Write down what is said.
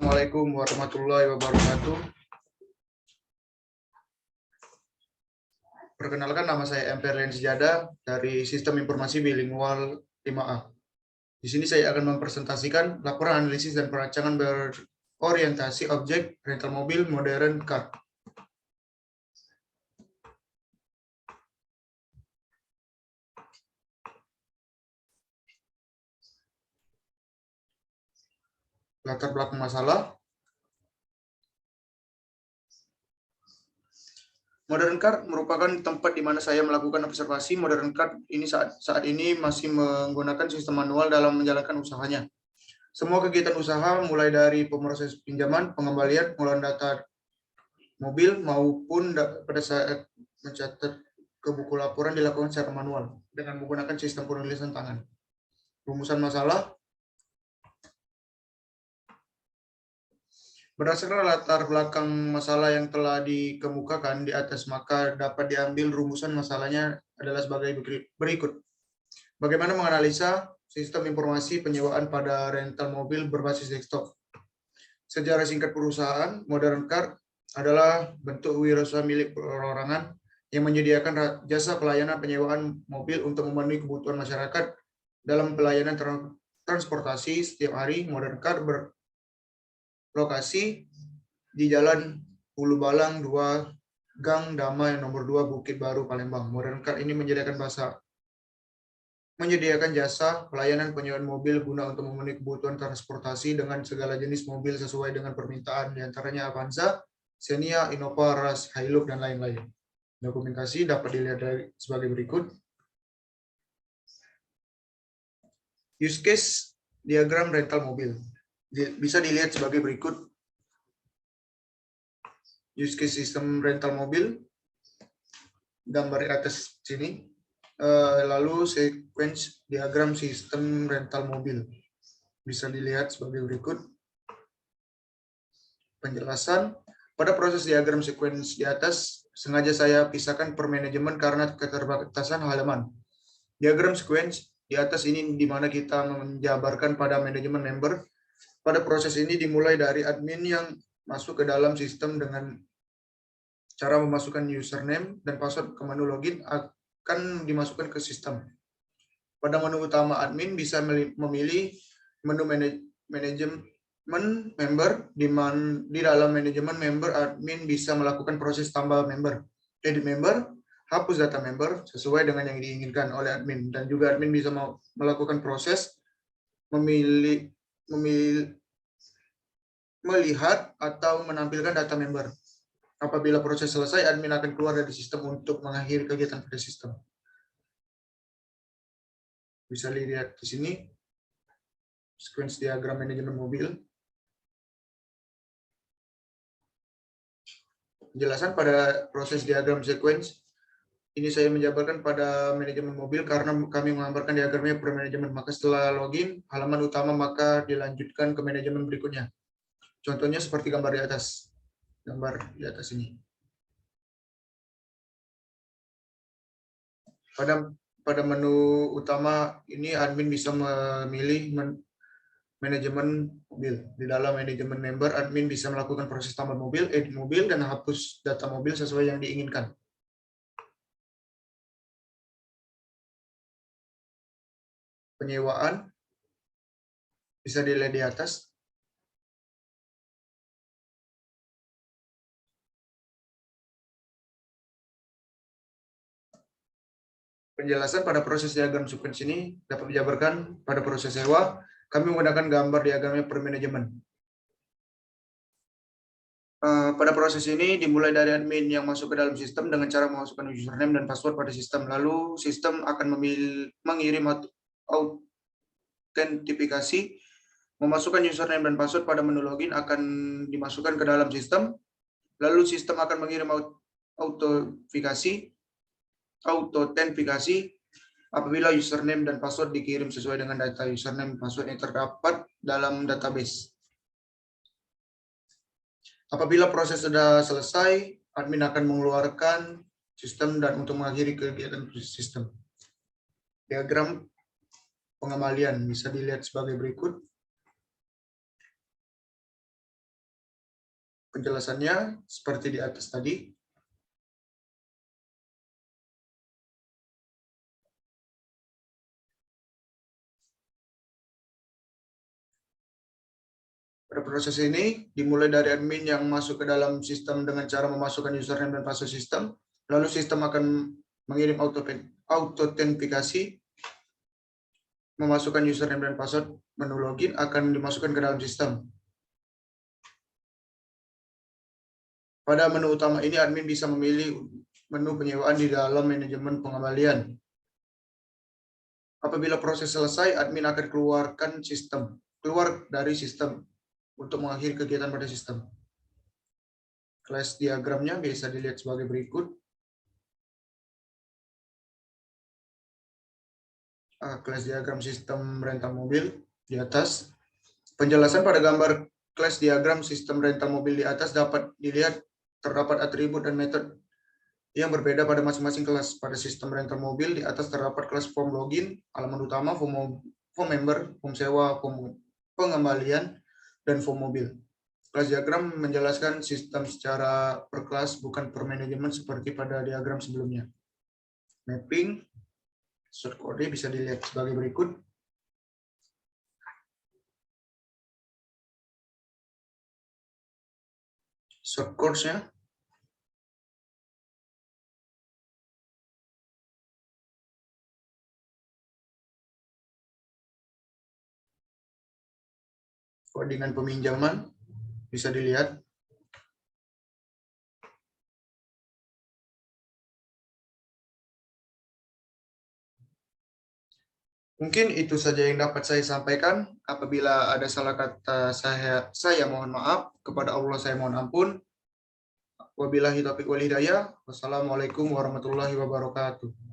Assalamualaikum warahmatullahi wabarakatuh. Perkenalkan, nama saya M. Ferlian Sijada dari Sistem Informasi Bilingual 5A. Di sini saya akan mempresentasikan laporan analisis dan perancangan berorientasi objek rental mobil modern car. Latar belakang masalah. Modern car merupakan tempat di mana saya melakukan observasi. Modern car ini saat ini masih menggunakan sistem manual dalam menjalankan usahanya. Semua kegiatan usaha mulai dari pemroses pinjaman, pengembalian, pengolahan data mobil maupun pada saat mencatat ke buku laporan dilakukan secara manual dengan menggunakan sistem penulisan tangan. Rumusan masalah. Berdasarkan latar belakang masalah yang telah dikemukakan di atas, maka dapat diambil rumusan masalahnya adalah sebagai berikut. Bagaimana menganalisa sistem informasi penyewaan pada rental mobil berbasis desktop. Sejarah singkat perusahaan, Modern Car adalah bentuk wirausaha milik perorangan yang menyediakan jasa pelayanan penyewaan mobil untuk memenuhi kebutuhan masyarakat dalam pelayanan transportasi setiap hari. Modern Car berlokasi di Jalan Hulu Balang 2, Gang Damai nomor 2, Bukit Baru, Palembang. Modern Car ini menyediakan jasa pelayanan penyewaan mobil guna untuk memenuhi kebutuhan transportasi dengan segala jenis mobil sesuai dengan permintaan, diantaranya Avanza, Xenia, Innova, Rush, Hilux, dan lain-lain. Dokumentasi dapat dilihat sebagai berikut. Use case diagram rental mobil bisa dilihat sebagai berikut. Use case sistem rental mobil, gambar di atas sini. Lalu sequence diagram sistem rental mobil bisa dilihat sebagai berikut. Penjelasan. Pada proses diagram sequence di atas, sengaja saya pisahkan per manajemen karena keterbatasan halaman. Diagram sequence di atas ini di mana kita menjabarkan pada manajemen member. Pada proses ini dimulai dari admin yang masuk ke dalam sistem dengan cara memasukkan username dan password ke menu login akan dimasukkan ke sistem. Pada menu utama, admin bisa memilih menu manajemen member. Di dalam manajemen member, admin bisa melakukan proses tambah member, edit member, hapus data member sesuai dengan yang diinginkan oleh admin, dan juga admin bisa melakukan proses melihat atau menampilkan data member. Apabila proses selesai, admin akan keluar dari sistem untuk mengakhiri kegiatan pada sistem. Bisa dilihat di sini sequence diagram manajemen mobil. Penjelasan pada proses diagram sequence ini saya menjabarkan pada manajemen mobil karena kami menggambarkan diagramnya per manajemen. Maka setelah login halaman utama, maka dilanjutkan ke manajemen berikutnya. Contohnya seperti gambar di atas. Gambar di atas ini. Pada menu utama ini admin bisa memilih manajemen mobil. Di dalam manajemen member, admin bisa melakukan proses tambah mobil, edit mobil, dan hapus data mobil sesuai yang diinginkan. Penyewaan bisa dilihat di atas. Penjelasan pada proses diagram sequence ini dapat dijabarkan pada proses sewa. Kami menggunakan gambar diagramnya per manajemen. Pada proses ini dimulai dari admin yang masuk ke dalam sistem dengan cara memasukkan username dan password pada sistem. Lalu sistem akan mengirim autentifikasi. Memasukkan username dan password pada menu login akan dimasukkan ke dalam sistem. Lalu sistem akan mengirim autentifikasi apabila username dan password dikirim sesuai dengan data username dan password yang terdapat dalam database. Apabila proses sudah selesai, admin akan mengeluarkan sistem dan untuk mengakhiri kegiatan sistem. Diagram pengembalian bisa dilihat sebagai berikut. Penjelasannya seperti di atas tadi. Pada proses ini dimulai dari admin yang masuk ke dalam sistem dengan cara memasukkan username dan password sistem, lalu sistem akan mengirim authentifikasi, memasukkan username dan password, menu login akan dimasukkan ke dalam sistem. Pada menu utama ini admin bisa memilih menu penyewaan di dalam manajemen pengembalian. Apabila proses selesai, admin akan keluar dari sistem untuk mengakhiri kegiatan pada sistem. Class diagramnya bisa dilihat sebagai berikut. Class diagram sistem rental mobil di atas. Penjelasan pada gambar class diagram sistem rental mobil di atas dapat dilihat terdapat atribut dan metode yang berbeda pada masing-masing kelas. Pada sistem rental mobil di atas terdapat kelas form login, halaman utama, form member, form sewa, form pengembalian, dan form mobil. Kelas diagram menjelaskan sistem secara per kelas, bukan per manajemen seperti pada diagram sebelumnya. Mapping, shortcode bisa dilihat sebagai berikut. Shortcode-nya. Codingan peminjaman bisa dilihat. Mungkin itu saja yang dapat saya sampaikan. Apabila ada salah kata saya mohon maaf. Kepada Allah saya mohon ampun. Wabillahi taufiq wal hidayah. Wassalamualaikum warahmatullahi wabarakatuh.